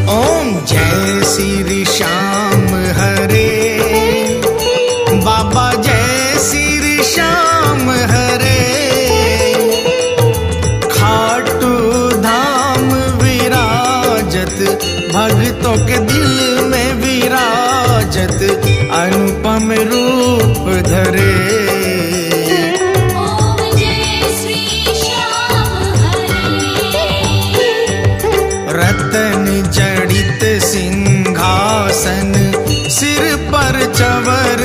ओम जय श्री श्याम हरे, बाबा जय श्री श्याम हरे। खाटू धाम विराजत, भक्तों के दिल में विराजत, अनुपम रूप धरे। रतन जड़ित सिंहासन, सिर पर चवर